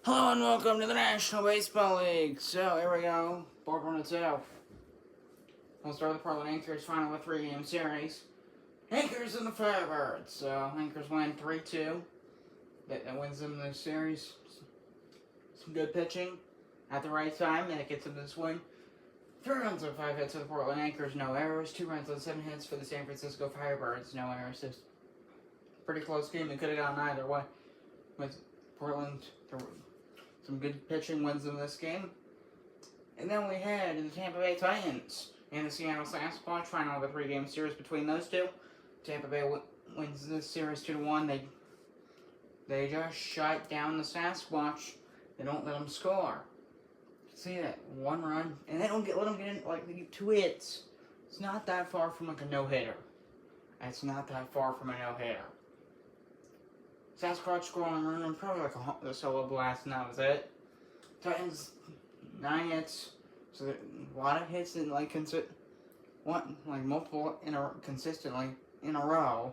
Hello and welcome to the National Baseball League. So here we go, board 1 and 2. We'll start with the Portland Anchors final of a 3-game series. Anchors and the Firebirds. So Anchors win 3-2. That wins them the series. Some good pitching at the right time, and it gets them this win. 3 runs on 5 hits for the Portland Anchors, no errors. 2 runs on 7 hits for the San Francisco Firebirds, no errors. It's a pretty close game. It could have gone either way. With Portland, some good pitching wins in this game. And then we had the Tampa Bay Titans and the Seattle Sasquatch final of a 3-game series between those two. Tampa Bay wins this series 2-1. They just shut down the Sasquatch. They don't let them score. See that 1 run, and they don't let them get in, like, they get 2 hits. It's not that far from like a no-hitter. It's not that far from a no-hitter. Sasquatch scoring a run, probably like a solo blast, and that was it. Titans 9 hits, so a lot of hits and multiple consistently in a row,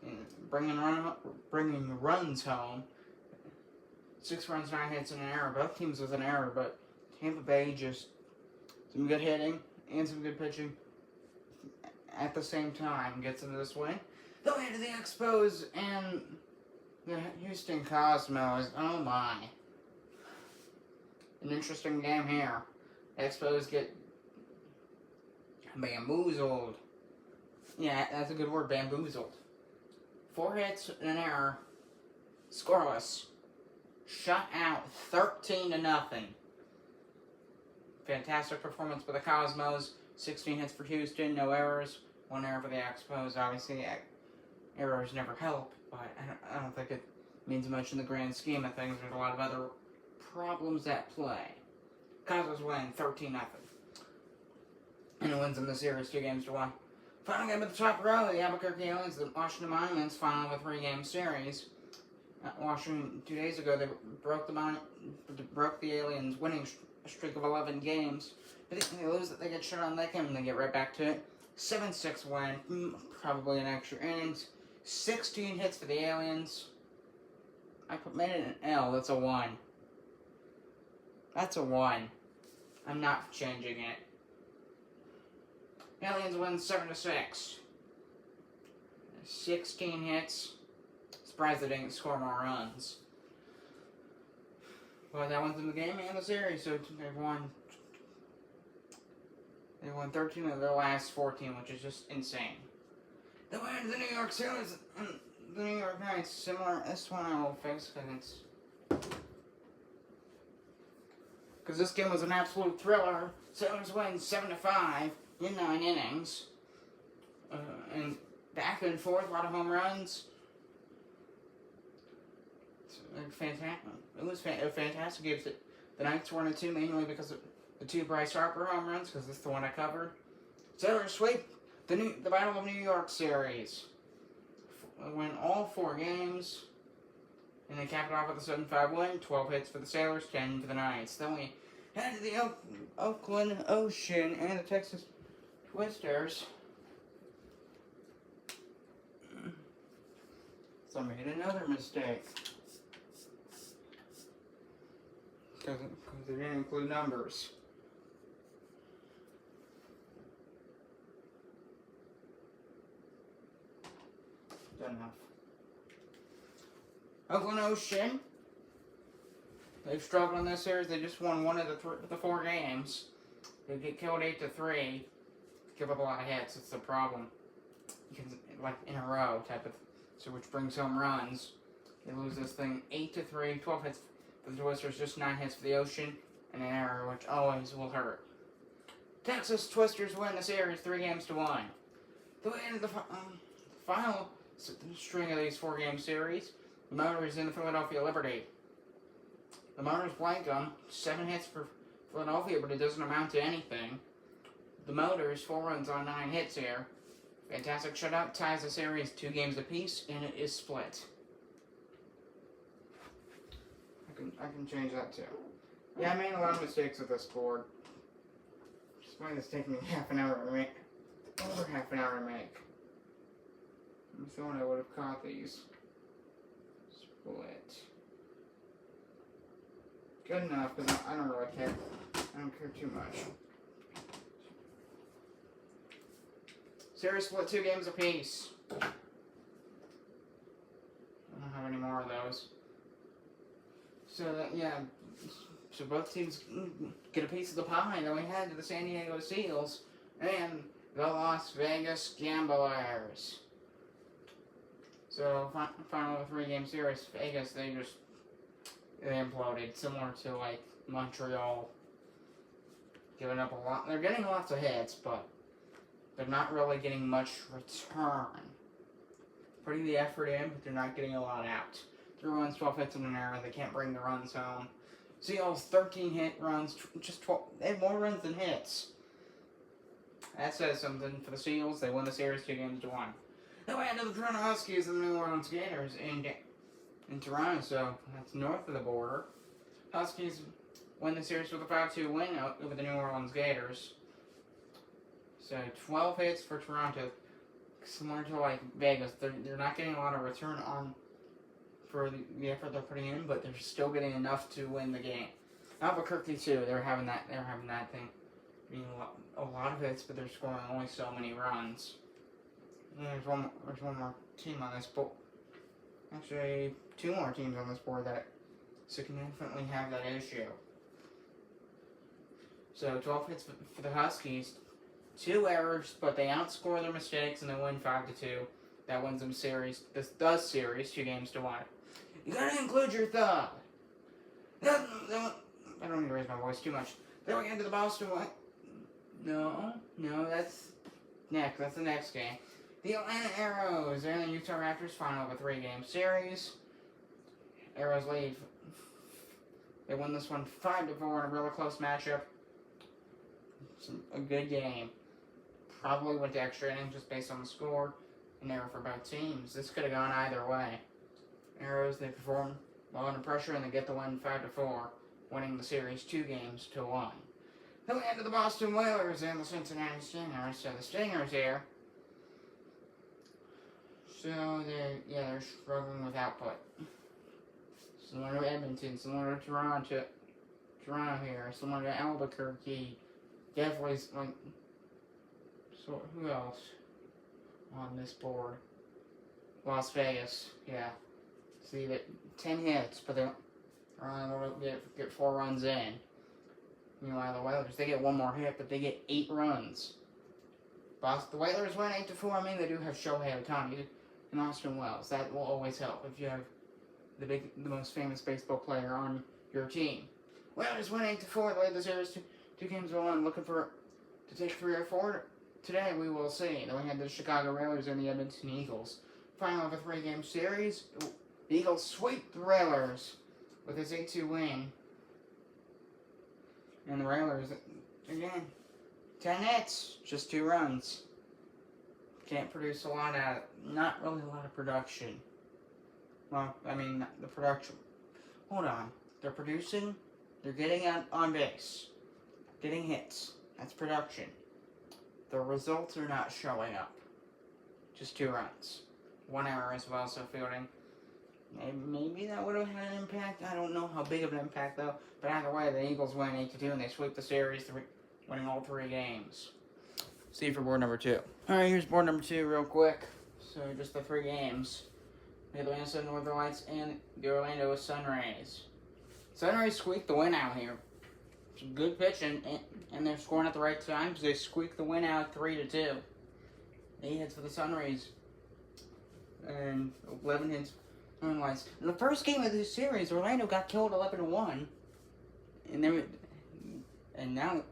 and bringing runs home. 6 runs, 9 hits, and an error. Both teams with an error, but Tampa Bay just some good hitting and some good pitching at the same time gets them this win. The way to the Expos and the Houston Cosmos. Oh my. An interesting game here. Expos get bamboozled. Yeah, that's a good word, bamboozled. 4 hits and an error. Scoreless. Shut out 13-0. Fantastic performance by the Cosmos. 16 hits for Houston, no errors. 1 error for the Expos. Obviously, errors never help, but I don't think it means much in the grand scheme of things. There's a lot of other problems at play. Cosmos win 13-0. And it wins them the series 2-1. Final game at the top row, the Albuquerque Aliens, the Washington Monuments, final of a 3-game series. Washington, 2 days ago, they broke the Aliens' winning streak of 11 games. But they lose it, they get shut on that game, and they get right back to it. 7-6 win, probably in extra innings. 16 hits for the Aliens. I made it an L, that's a 1. That's a 1. I'm not changing it. Aliens win 7-6. 16 hits. Surprised they didn't score more runs. But that wins them the game and the series, so they've won 13 of their last 14, which is just insane. They win the New York Sailors and the New York Knights. Similar, this one I will fix because this game was an absolute thriller. Sailors win 7-5 in 9 innings. And back and forth, a lot of home runs. It was a fantastic game. The Knights 1-2, mainly because of the 2 Bryce Harper home runs, because this is the one I covered. Sailors sweep the Battle of New York series. Win all 4 games, and they cap it off with a 7-5 win. 12 hits for the Sailors, 10 for the Knights. Then we head to the Oakland Ocean and the Texas Twisters. So I made another mistake. Because they didn't include numbers. Good enough. Oakland Ocean. They've struggled in this series. They just won 1 of the 4 games. They get killed 8-3. Give up a lot of hits. It's the problem. Like in a row type of. So which brings home runs. They lose this thing 8-3. 12 hits for the Twisters. Just 9 hits for the Ocean. And an error, which always will hurt. Texas Twisters win the series 3-1. The end of the final string of these 4-game series. The Motors in the Philadelphia Liberty. The Motors blank them. 7 hits for Philadelphia, but it doesn't amount to anything. The Motors 4 runs on 9 hits here. Fantastic shutout, ties the series 2 games apiece, and it is split. I can change that too. Yeah, I made a lot of mistakes with this board. Just why it's taking me half an hour to make. Over half an hour to make. I'm feeling I would have caught these. Split. Good enough, because I don't really care. I don't care too much. Series split 2 games apiece. I don't have any more of those. So that, yeah, so both teams get a piece of the pie. Then we head to the San Diego Seals and the Las Vegas Gamblers. So final of a 3-game series. Vegas, they imploded, similar to like Montreal, giving up a lot. They're getting lots of hits, but they're not really getting much return. Putting the effort in, but they're not getting a lot out. 3 runs, 12 hits in an error. They can't bring the runs home. Seals, 13 hit runs, just 12. They have more runs than hits. That says something for the Seals. They win the series 2-1. Then we head to the Toronto Huskies and the New Orleans Gators in Toronto, so that's north of the border. Huskies win the series with a 5-2 win over the New Orleans Gators. So 12 hits for Toronto, similar to like Vegas. They're not getting a lot of return on for the effort they're putting in, but they're still getting enough to win the game. Albuquerque too. They're having that thing, being a lot of hits, but they're scoring only so many runs. And there's one more team on this board. Actually, 2 more teams on this board that significantly have that issue. So 12 hits for the Huskies, 2 errors, but they outscore their mistakes and they win 5-2. That wins them series. This does series 2-1. You gotta include your thought. I don't need to raise my voice too much. Then we get to the Boston one. No, that's next. That's the next game. The Atlanta Arrows and the Utah Raptors final of a 3-game series. Arrows lead. They won this one 5-4 in a really close matchup. A good game. Probably went to extra innings just based on the score. An error for both teams. This could have gone either way. Arrows, they perform well under pressure and they get the win 5-4, winning the series 2-1. Then we head to the Boston Whalers and the Cincinnati Stingers. So the Stingers here. So they're struggling with output. Similar to Edmonton, similar to Toronto here, similar to Albuquerque. Definitely like. So who else on this board? Las Vegas, yeah. See that 10 hits, but they're only able to get 4 runs in. Meanwhile, the Whalers, they get 1 more hit, but they get 8 runs. The Whalers win 8-4. I mean, they do have Shohei Ohtani and Austin Wells. That will always help if you have the most famous baseball player on your team. Whalers win 8-4. They lead the series 2-1. Looking to take 3 or 4 today. We will see. Then we had the Chicago Railers and the Edmonton Eagles. Final of a 3-game series. The Eagles sweep the Railers with a 8-2 win. And the Railers, again, 10 hits, just 2 runs. Can't produce a lot out of it. Not really a lot of production. Well, I mean, the production. Hold on. They're producing. They're getting on base. Getting hits. That's production. The results are not showing up. Just 2 runs. 1 error as well, so fielding. Maybe that would have had an impact. I don't know how big of an impact, though. But either way, the Eagles win 8-2, and they sweep the series, winning all 3 games. See you for board number 2. Alright, here's board number 2 real quick. So, just the 3 games. We have the Minnesota Northern Lights and the Orlando Sunrays. Sunrays squeaked the win out here. Some good pitching, and they're scoring at the right times. They squeaked the win out 3-2. 8 hits for the Sunrays. And 11 hits. In the first game of this series, Orlando got killed 11-1, and now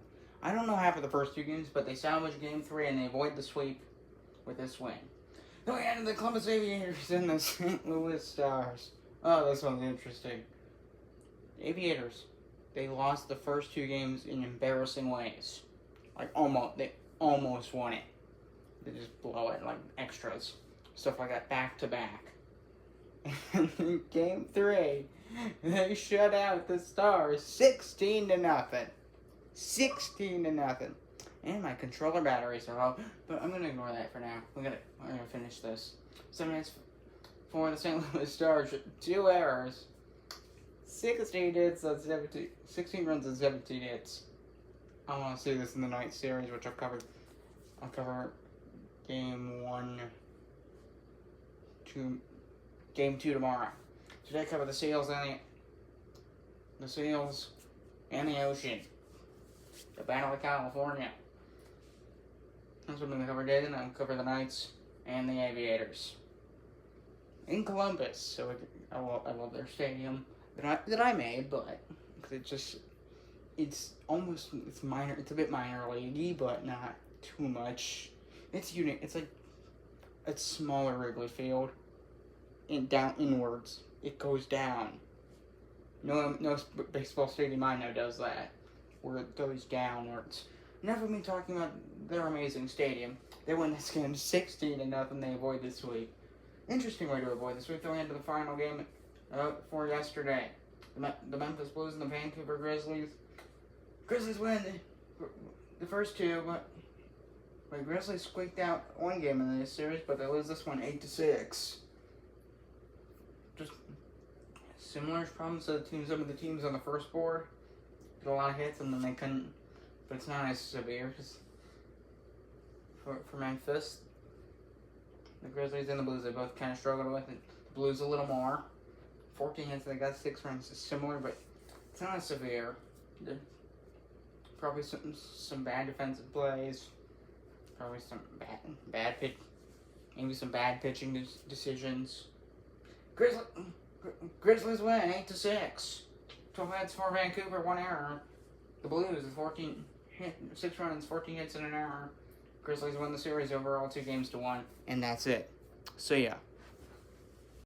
I don't know half of the first 2 games, but they salvaged Game 3 and they avoid the sweep with this win. Then we had the Columbus Aviators and the St. Louis Stars. Oh, this one's interesting. The Aviators, they lost the first 2 games in embarrassing ways. They almost won it. They just blow it like extras, stuff like that, back to back. And in Game 3, they shut out the Stars 16-0. 16-0. And my controller batteries are low, but I'm gonna ignore that for now. We're gonna finish this. 7 minutes for the St. Louis Stars. 2 errors. 16 hits on 17, 16 runs and 17 hits. I want to see this in the night series, which I'll cover game 2 tomorrow. Today I cover the seals and the ocean. The Battle of California. That's what I'm going to cover today. Then I'll cover the Knights and the Aviators in Columbus. So I love their stadium that I made, but it's minor. It's a bit minor leaguey, but not too much. It's unique. It's like a smaller Wrigley Field. Down inwards. It goes down. No baseball stadium I know does that, where it goes downwards. Never been talking about their amazing stadium. They win this game 16-0. They avoid this week. Interesting way to avoid this week. Going into the final game for yesterday, the Memphis Blues and the Vancouver Grizzlies. Grizzlies win the first two, but the Grizzlies squeaked out one game in this series, but they lose this one 8-6. Just similar problems to some of the teams on the first board. Did a lot of hits and then they couldn't, but it's not as severe because for Memphis, the Grizzlies and the Blues, they both kind of struggled with it. The Blues a little more. 14 hits, they got 6 runs. It's similar, but it's not as severe. Probably some bad defensive plays. Probably some bad pitch, maybe some bad pitching decisions. Grizzlies win 8-6. 12 hits for Vancouver, 1 error. The Blues 6 runs, 14 hits and an error. Grizzlies win the series overall 2-1, and that's it. See ya.